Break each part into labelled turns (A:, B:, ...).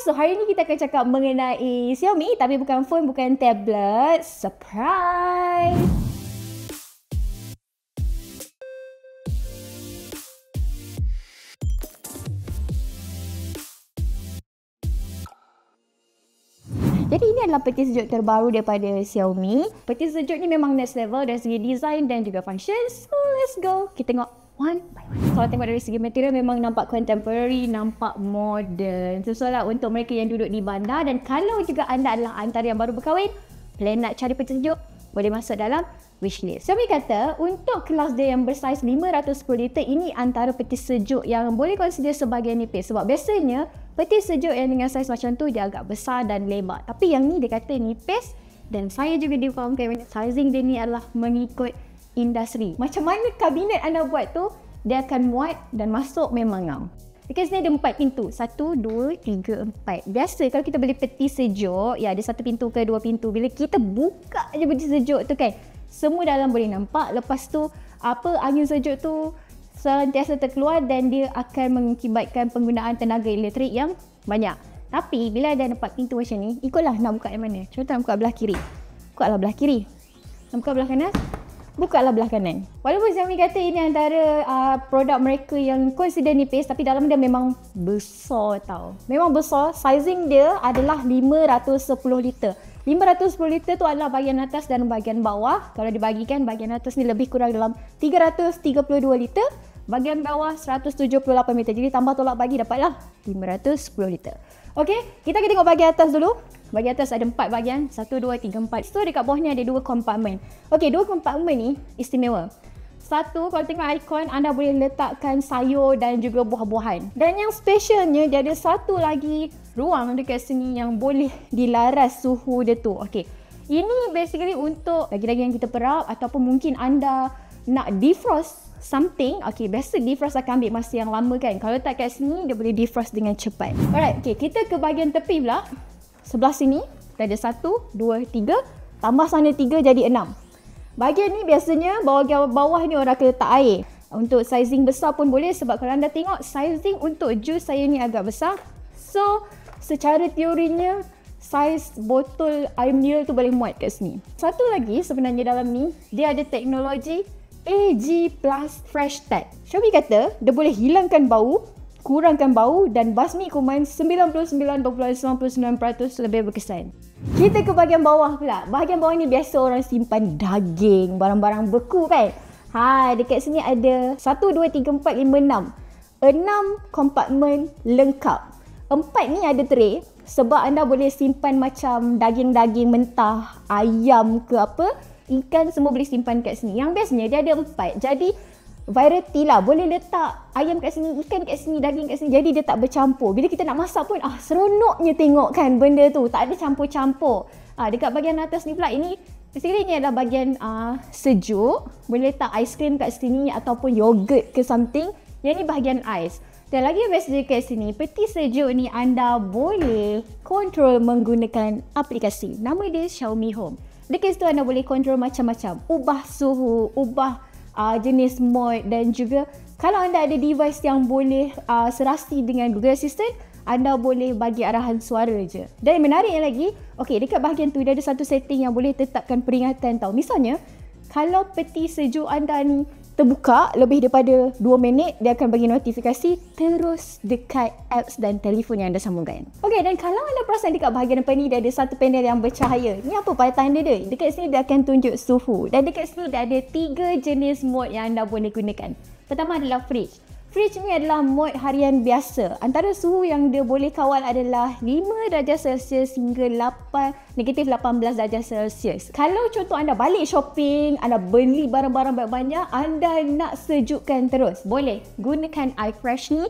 A: So hari ni kita akan cakap mengenai Xiaomi, tapi bukan phone, bukan tablet. Surprise! Jadi ini adalah peti sejuk terbaru daripada Xiaomi. Peti sejuk ni memang next level dari segi design dan juga function. So let's go. Kita tengok one by one. Kalau tengok dari segi material memang nampak contemporary, nampak modern. Sesuai untuk mereka yang duduk di bandar. Dan kalau juga anda adalah antara yang baru berkahwin, plan nak cari peti sejuk, boleh masuk dalam wishlist. Xiaomi kata untuk kelas dia yang bersaiz 510 liter, ini antara peti sejuk yang boleh consider sebagai nipis. Sebab biasanya peti sejuk yang dengan saiz macam tu dia agak besar dan lebar. Tapi yang ni dia kata nipis, dan saya juga difahamkan sizing dia ni adalah mengikut industri. Macam mana kabinet anda buat tu, dia akan muat dan masuk memang ngam. Dekat sini ada 4 pintu. 1, 2, 3, 4. Biasa kalau kita beli peti sejuk, ya ada 1 pintu ke 2 pintu. Bila kita buka je peti sejuk tu kan, semua dalam boleh nampak. Lepas tu, angin sejuk tu sentiasa terkeluar dan dia akan mengakibatkan penggunaan tenaga elektrik yang banyak. Tapi bila ada 4 pintu macam ni, ikutlah nak buka yang mana. Contoh nak buka belah kiri, buka lah belah kiri. Nak buka belah kanan, buka lah belah kanan. Walaupun Xiaomi kata ini antara produk mereka yang consider nipis, tapi dalam dia memang besar tau. Memang besar. Sizing dia adalah 510 liter. 510 liter tu adalah bahagian atas dan bahagian bawah. Kalau dibagikan, bahagian atas ni lebih kurang dalam 332 liter. Bahagian bawah 178 liter. Jadi tambah tolak bagi dapatlah 510 liter. Okey, kita akan tengok bahagian atas dulu. Bahagian atas ada 4 bahagian. 1, 2, 3, 4. So dekat bawah ni ada 2 kompartmen. Okey, 2 kompartmen ni istimewa. Satu, kalau tengok ikon, anda boleh letakkan sayur dan juga buah-buahan. Dan yang specialnya, dia ada satu lagi ruang dekat sini yang boleh dilaras suhu dia tu. Okey, ini basically untuk daging-daging yang kita perap ataupun mungkin anda nak defrost something. Okey, biasa defrost akan ambil masa yang lama kan. Kalau letak kat sini, dia boleh defrost dengan cepat. Alright, okey, kita ke bahagian tepi pula. Sebelah sini, dah ada 1, 2, 3. Tambah sana 3 jadi 6. Bahagian ni biasanya bawah ni orang akan letak air. Untuk sizing besar pun boleh, sebab kalau anda tengok sizing untuk jus saya ni agak besar. So, secara teorinya saiz botol air mineral tu boleh muat kat sini. Satu lagi sebenarnya dalam ni, dia ada teknologi AG Plus Fresh Tag. Xiaomi kata dia boleh hilangkan bau, kurangkan bau dan basmi kuman 99.99% lebih berkesan. Kita ke bahagian bawah pula. Bahagian bawah ni biasa orang simpan daging, barang-barang beku kan. Dekat sini ada 1, 2, 3, 4, 5, 6. 6 kompartmen lengkap. 4 ni ada tray sebab anda boleh simpan macam daging-daging mentah, ayam ke apa, ikan semua boleh simpan kat sini. Yang bestnya dia ada 4. Jadi variety lah. Boleh letak ayam kat sini, ikan kat sini, daging kat sini. Jadi dia tak bercampur. Bila kita nak masak pun, seronoknya tengok kan benda tu. Tak ada campur-campur. Dekat bahagian atas ni pula, ini basically ni adalah bahagian sejuk. Boleh letak aiskrim kat sini ataupun yogurt ke something. Yang ni bahagian ais. Dan lagi yang best dekat sini, peti sejuk ni anda boleh kontrol menggunakan aplikasi. Nama dia Xiaomi Home. Dekat situ anda boleh kontrol macam-macam. Ubah suhu, ubah jenis mode, dan juga kalau anda ada device yang boleh serasi dengan Google Assistant, anda boleh bagi arahan suara je. Dan menariknya lagi, okey, dekat bahagian tu dia ada satu setting yang boleh tetapkan peringatan tau. Misalnya, kalau peti sejuk anda ni terbuka lebih daripada 2 minit, dia akan bagi notifikasi terus dekat apps dan telefon yang anda sambungkan. Okey, dan kalau anda perasan dekat bahagian depan ni, dia ada satu panel yang bercahaya. Ni apa tanda dia? Dekat sini dia akan tunjuk suhu. Dan dekat sini dia ada 3 jenis mode yang anda boleh gunakan. Pertama adalah fridge. Fridge ni adalah mode harian biasa. Antara suhu yang dia boleh kawal adalah 5 darjah Celsius hingga negatif 18 darjah Celsius. Kalau contoh anda balik shopping, anda beli barang-barang banyak-banyak, anda nak sejukkan terus, boleh gunakan iFresh ni.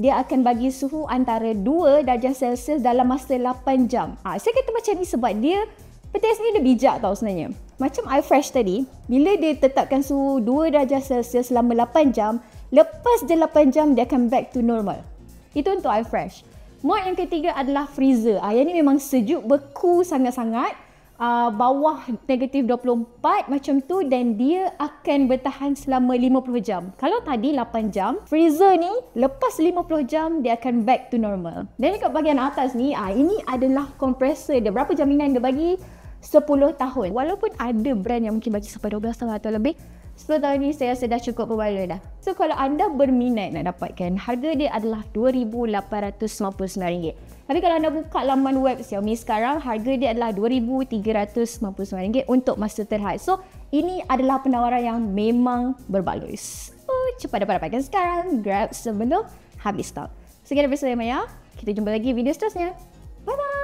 A: Dia akan bagi suhu antara 2 darjah Celsius dalam masa 8 jam. Saya kata macam ni sebab dia petis ni dia bijak tau sebenarnya. Macam iFresh tadi, bila dia tetapkan suhu 2 darjah Celsius selama 8 jam, lepas je 8 jam dia akan back to normal. Itu untuk iFresh. Mode yang ketiga adalah freezer. Yang ni memang sejuk beku sangat-sangat. bawah negatif 24 macam tu, dan dia akan bertahan selama 50 jam. Kalau tadi 8 jam, freezer ni lepas 50 jam dia akan back to normal. Dan dekat bahagian atas ni, ini adalah kompresor dia. Berapa jaminan dia bagi? 10 tahun. Walaupun ada brand yang mungkin bagi sampai 12 tahun atau lebih, 10 tahun ni saya rasa dah cukup berbaloi dah. So kalau anda berminat nak dapatkan, harga dia adalah RM2,899. Tapi kalau anda buka laman web Xiaomi sekarang, harga dia adalah RM2,399 untuk masa terhad. So ini adalah penawaran yang memang berbaloi. So cepat dapat dapatkan sekarang, grab sebelum habis stok. Sekian daripada saya Maya. Kita jumpa lagi video seterusnya. Bye bye.